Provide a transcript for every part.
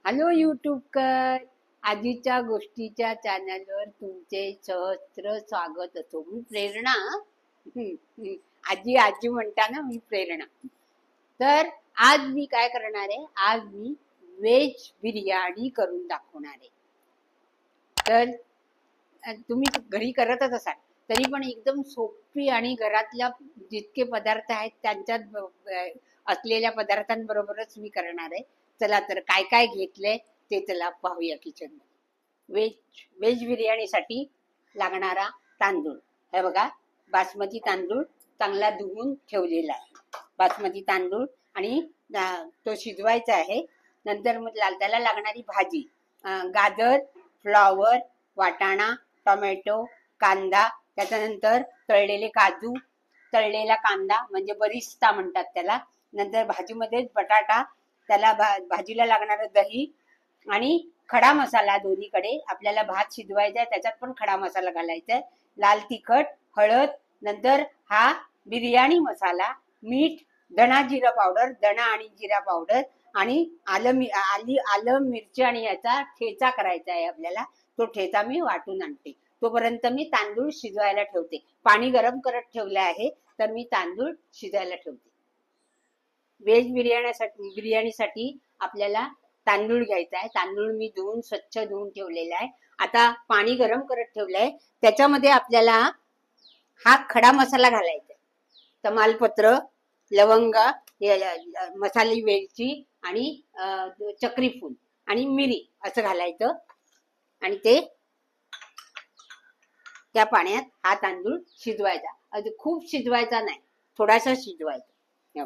Hello यूट्यूबकर, आजीच्या गोष्टीच्या चॅनलवर तुमचे सहस्त्र स्वागत असो. मी प्रेरणा. आजी आजी म्हणता ना, मी प्रेरणा. तर आज मी काय करणार आहे, आज मी व्हेज बिर्याणी करून दाखवणार आहे. तर तुम्ही घरी करतच असाल, तरी पण एकदम सोपी आणि घरातल्या जितके पदार्थ आहेत त्यांच्यात असलेल्या पदार्थांबरोबरच मी करणार आहे. चला तर काय काय घेतलंय ते चला पाहूया किचन मध्ये. व्हेज बिर्याणीसाठी लागणारा तांदूळ हे बघा, बासमती तांदूळ चांगला धुवून ठेवलेला आहे. बासमती तांदूळ आणि तो शिजवायचा आहे. नंतर मग त्याला लागणारी भाजी, गाजर, फ्लॉवर, वाटाणा, टोमॅटो, कांदा, त्याच्यानंतर तळलेले काजू, तळलेला कांदा म्हणजे बरिस्ता म्हणतात त्याला. नंतर भाजीमध्ये बटाटा, त्याला भाजीला लागणारं दही आणि खडा मसाला. दोन्हीकडे आपल्याला भात शिजवायचा आहे, त्याच्यात पण खडा मसाला घालायचा आहे. लाल तिखट, हळद, नंतर हा बिर्याणी मसाला, मीठ, धणा जिरा पावडर, धणा आणि जिरा पावडर आणि आलं मिरची आणि याचा ठेचा करायचा आहे आपल्याला. तो ठेचा मी वाटून आणते. तोपर्यंत मी तांदूळ शिजवायला ठेवते. पाणी गरम करत ठेवले आहे, तर मी तांदूळ शिजायला ठेवते. व्हेज बिर्याणीसाठी आपल्याला तांदूळ घ्यायचा आहे. तांदूळ मी स्वच्छ धुवून ठेवलेला आहे. आता पाणी गरम करत ठेवलंय, त्याच्यामध्ये आपल्याला हा खडा मसाला घालायचा आहे. तमालपत्र, लवंग, मसाली वेलची आणि चक्री फूल आणि मिरी असं घालायचं. आणि ते त्या पाण्यात हा तांदूळ शिजवायचा. खूप शिजवायचा नाही, थोडासा शिजवायचा.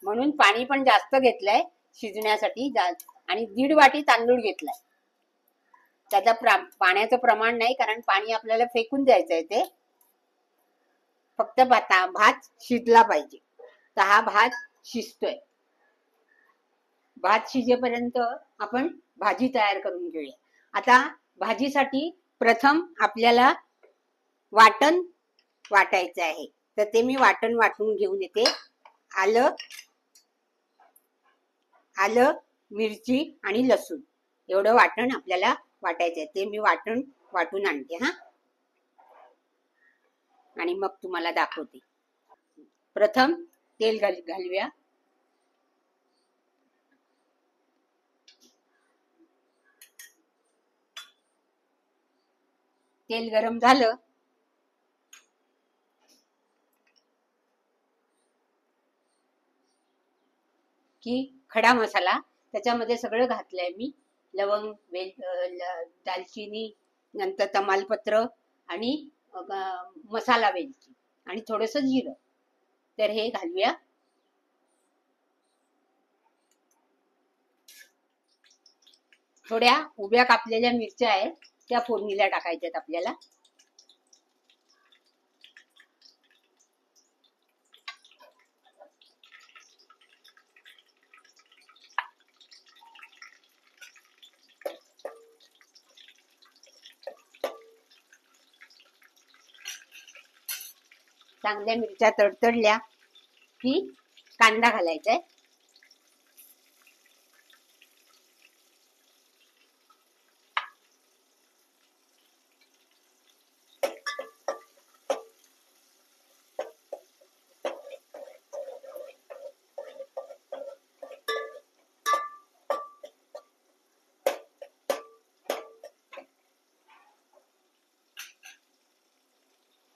म्हणून पाणी पण जास्त घेतलंय शिजण्यासाठी, आणि 1.5 वाटी तांदूळ घेतलाय. त्याचा पाण्याचं प्रमाण नाही, कारण पाणी आपल्याला फेकून द्यायचं आहे. ते फक्त भात शिजला पाहिजे. तर हा भात शिजतोय. भात शिजेपर्यंत आपण भाजी तयार करून घेऊया. आता भाजीसाठी प्रथम आपल्याला वाटण वाटायचं आहे, तर ते मी वाटण वाटून घेऊन येते. आलं, मिरची आणि लसूण एवढं वाटण आपल्याला वाटायचं आहे. ते मी वाटून आणते हा, आणि मग तुम्हाला दाखवते. प्रथम तेल घालूया. तेल गरम झालं की खडा मसाला त्याच्यामध्ये सगळं घातलंय मी. लवंग, दालचिनी, नंतर तमालपत्र आणि मसाला वेलची आणि थोडस जिरं. तर हे घालूया. थोड्या उभ्या कापलेल्या मिरच्या आहेत, त्या फोडणीला टाकायच्यात आपल्याला. चांगल्या मिरच्या तडतडल्या की कांदा घालायचा आहे.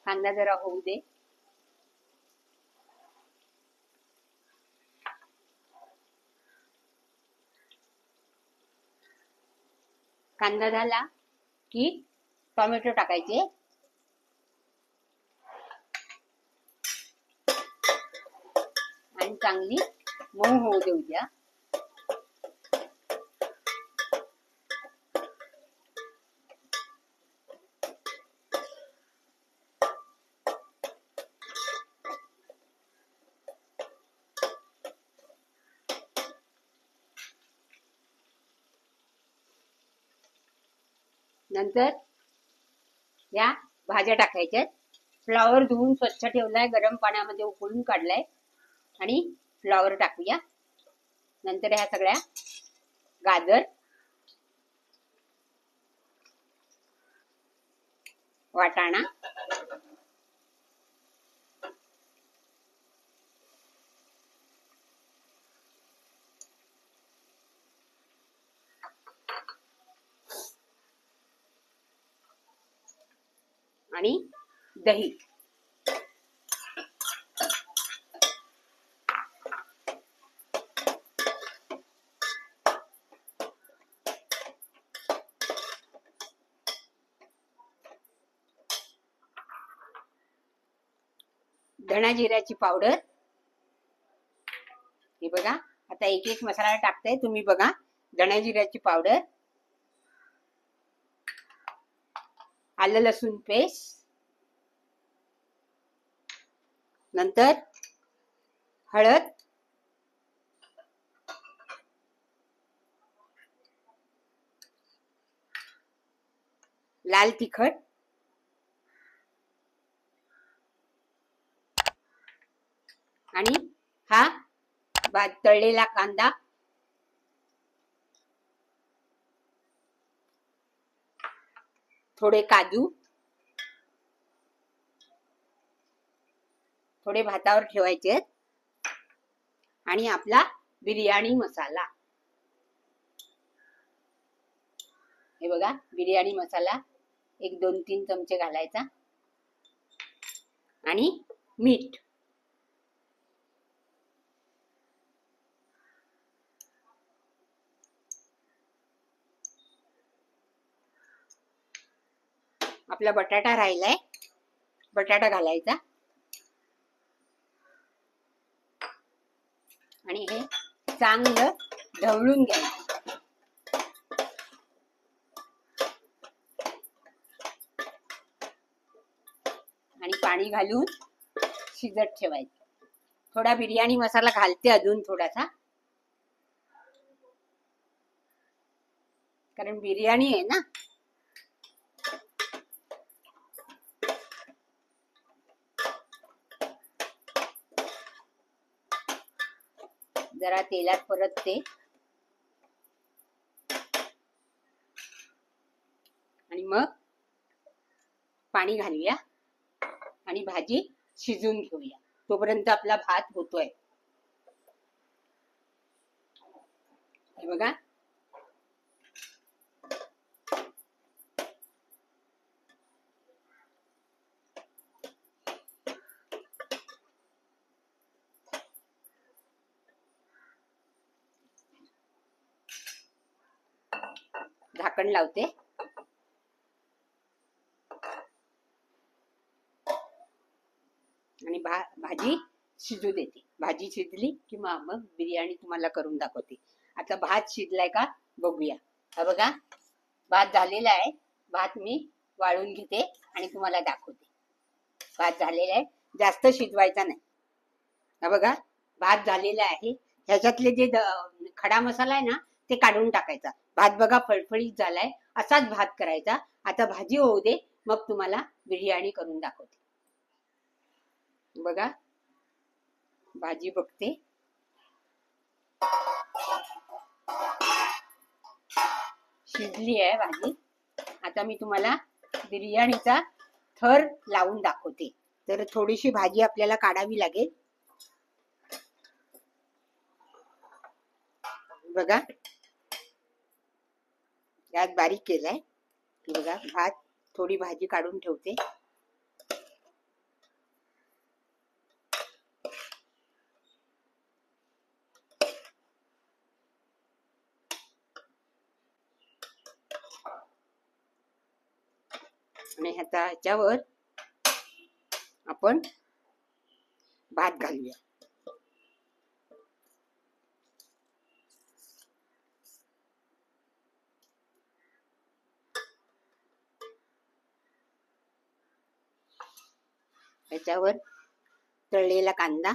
कांदा जरा होऊ दे. कांदा झाला की टोमॅटो टाकायचे आणि चांगली मऊ होऊ देऊ द्या. नंतर या भाज्या टाकायच्या. फ्लॉवर धुवून स्वच्छ ठेवलाय, गरम पाण्यामध्ये उकळून काढलाय आणि फ्लॉवर टाकूया. नंतर ह्या सगळ्या गाजर, वाटाणा, आणि दही. धणा जिऱ्याची पावडर. हे बघा, आता एक एक मसाला टाकते, तुम्ही बघा. धणा जिऱ्याची पावडर, आलं लसूण पेस्ट, नंतर हळद, लाल तिखट, आणि हा तळलेला कांदा, थोडे काजू, थोडे भातावर ठेवायचे, आणि आपला बिर्याणी मसाला. हे बघा, बिर्याणी मसाला एक 2-3 चमचे घालायचा, आणि मीठ. आपला बटाटा राहिलाय, बटाटा घालायचा, आणि हे चांगलं ढवळून घ्यायचं. आणि पाणी घालून शिजत ठेवायचं. थोडा बिर्याणी मसाला घालते अजून थोडासा, कारण बिर्याणी आहे ना. जरा तेलात परतते, आणि मग पाणी घालूया आणि भाजी शिजून घेऊया. तोपर्यंत आपला भात होतोय. हे बघा, झाकण लावते. आणि भाजी शिजू देते. भाजी शिजली की मग बिर्याणी तुम्हाला करून दाखवते. आता भात शिजलाय का बघूया. हा बघा, भात झालेला आहे. भात मी वाळून घेते आणि तुम्हाला दाखवते. भात झालेला आहे, जास्त शिजवायचा नाही. हा बघा, भात झालेला आहे. ह्याच्यातले जे खडा मसाला आहे ना, ते काढून टाकायचा. भात बघा फळफळीत झालाय. असाच भात करायचा. आता भाजी होऊ दे, मग तुम्हाला बिर्याणी करून दाखवते. बघा, भाजी बघते. शिजली आहे भाजी. आता मी तुम्हाला बिर्याणीचा थर लावून दाखवते. तर थोडीशी भाजी आपल्याला काढावी लागेल. बघा, यात बारीक केलाय. बघा, भात थोडी भाजी काढून ठेवते. आणि ह्याच्यावर आपण भात घालूया. ह्याच्यावर तळलेला कांदा,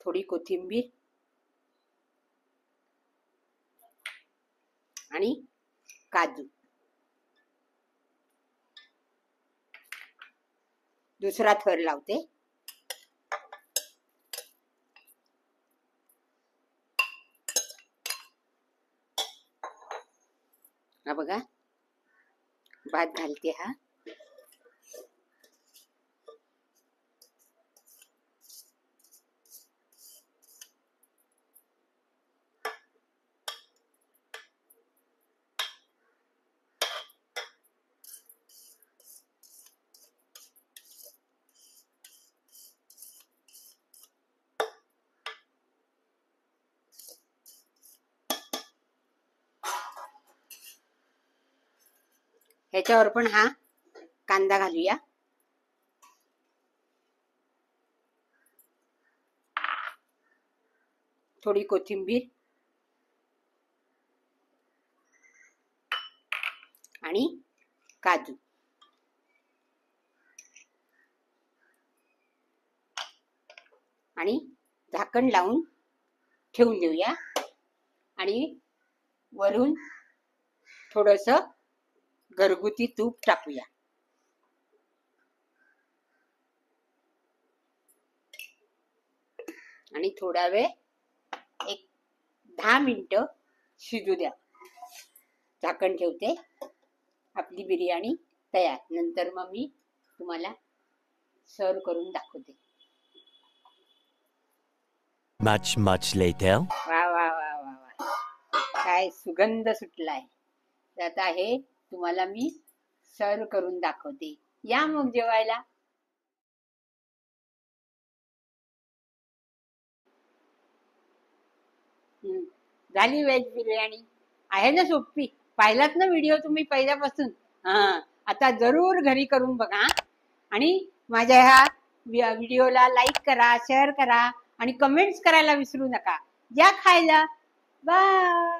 थोडी कोथिंबीर, आणि काजू. दुसरा थर लावते. हा बघा, भात घालते. हा ह्याच्यावर पण हा कांदा घालूया. थोडी कोथिंबीर आणि काजू. आणि झाकण लावून ठेवून देऊया. आणि वरून थोडस घरगुती तूप टाकूया. आणि थोडा वेळ, एक 10 मिनिटं शिजू द्या. झाकण ठेवते. आपली बिर्याणी तयार. नंतर मग मी तुम्हाला सर्व करून दाखवते. Much later. वा वा वा वा वा, काय सुगंध सुटलाय. तर आता हे तुम्हाला मी सर्व करून दाखवते. या मग जेवायला. झाली व्हेज बिर्याणी. आहे ना सोपी. पाहिलात ना व्हिडिओ तुम्ही पहिल्यापासून. हा, आता जरूर घरी करून बघा. आणि माझ्या ह्या व्हिडिओला लाईक करा, शेअर करा आणि कमेंट्स करायला विसरू नका. या खायला. बाय.